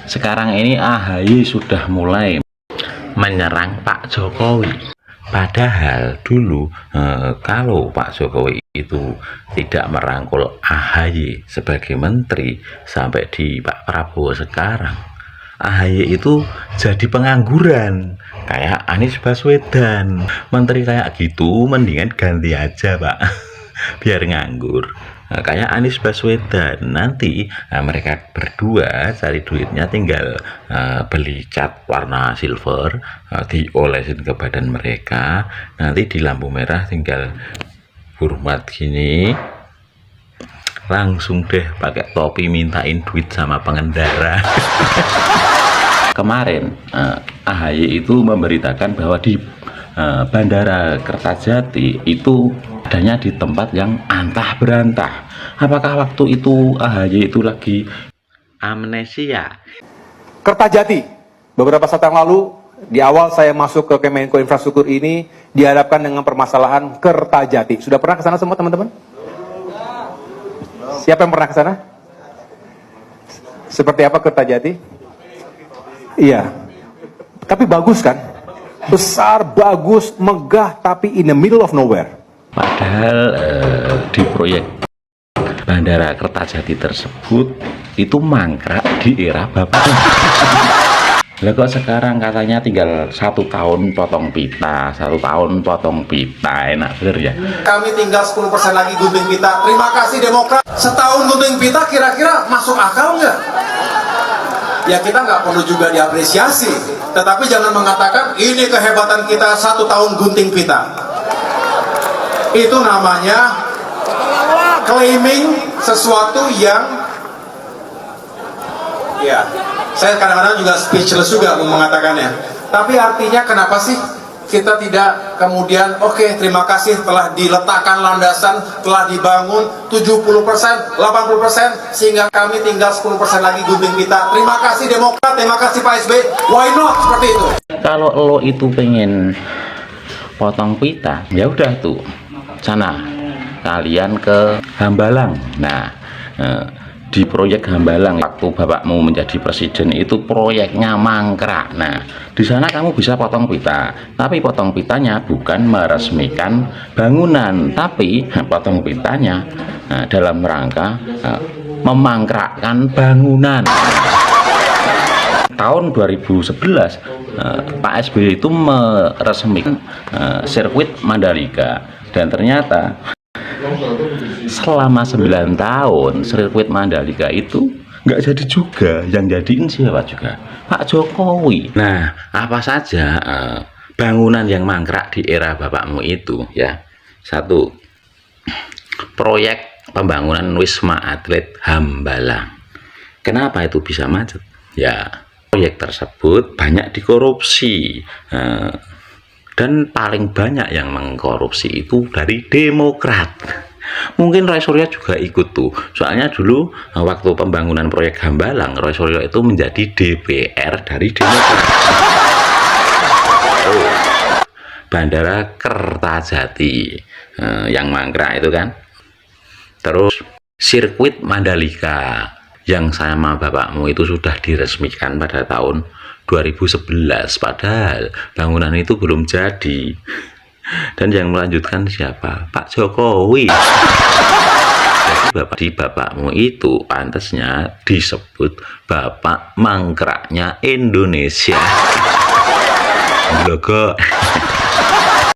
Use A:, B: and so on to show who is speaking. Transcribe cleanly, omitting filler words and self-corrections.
A: sekarang ini AHY sudah mulai menyerang Pak Jokowi. Padahal dulu kalau Pak Jokowi itu tidak merangkul AHY sebagai menteri sampai di Pak Prabowo sekarang, AHY itu jadi pengangguran kayak Anies Baswedan. Menteri kayak gitu mendingan ganti aja Pak biar nganggur. Kayak Anies Baswedan nanti mereka berdua cari duitnya tinggal beli cat warna silver, diolesin ke badan mereka, nanti di lampu merah tinggal hormat gini, langsung deh pakai topi mintain duit sama pengendara. Kemarin AHY itu memberitakan bahwa di Bandara Kertajati itu adanya di tempat yang antah berantah. Apakah waktu itu AHY itu lagi amnesia?
B: Kertajati, beberapa saat yang lalu di awal saya masuk ke Kemenko Infrastruktur ini dihadapkan dengan permasalahan Kertajati. Sudah pernah ke sana semua teman-teman? Siapa yang pernah ke sana? Seperti apa Kertajati? Iya. Tapi bagus kan? Besar, bagus, megah, tapi in the middle of nowhere.
A: Padahal di proyek Bandara Kertajati tersebut itu mangkrak di era Bapak. Lah kok sekarang katanya tinggal 1 tahun potong pita, 1 tahun potong pita, enak bener ya?
C: Kami tinggal 10% lagi gunting pita. Terima kasih Demokrat. Setahun gunting pita kira-kira masuk akal nggak? Ya kita nggak perlu juga diapresiasi, tetapi jangan mengatakan ini kehebatan kita 1 tahun gunting pita. Itu namanya claiming sesuatu yang, ya saya kadang-kadang juga speechless juga mengatakannya. Tapi artinya kenapa sih kita tidak kemudian oke, terima kasih telah diletakkan landasan, telah dibangun 70%, 80%, sehingga kami tinggal 10% lagi gunting pita. Terima kasih Demokrat, terima kasih Pak SBY. Why not seperti itu?
A: Kalau lo itu pengen potong pita, ya udah tuh sana kalian ke Hambalang. Nah, di proyek Hambalang waktu bapakmu menjadi presiden itu proyeknya mangkrak. Nah, di sana kamu bisa potong pita, tapi potong pitanya bukan meresmikan bangunan, tapi potong pitanya dalam rangka memangkrakkan bangunan. Tahun 2011 Pak SBY itu meresmikan sirkuit Mandalika, dan ternyata selama 9 tahun sirkuit Mandalika itu nggak jadi juga. Yang jadiin siapa juga? Pak Jokowi. Nah, apa saja bangunan yang mangkrak di era bapakmu itu ya? 1, proyek pembangunan Wisma Atlet Hambalang. Kenapa itu bisa macet? Ya, proyek tersebut banyak dikorupsi, dan paling banyak yang mengkorupsi itu dari Demokrat. Mungkin Roy Suryo juga ikut tuh, soalnya dulu waktu pembangunan proyek Hambalang, Roy Suryo itu menjadi DPR dari Demokrat. Bandara Kertajati yang mangkrak itu kan. Terus sirkuit Mandalika yang sama bapakmu itu sudah diresmikan pada tahun 2011, padahal bangunan itu belum jadi. Dan yang melanjutkan siapa? Pak Jokowi. Jadi bapakmu itu pantasnya disebut bapak mangkraknya Indonesia. Logo.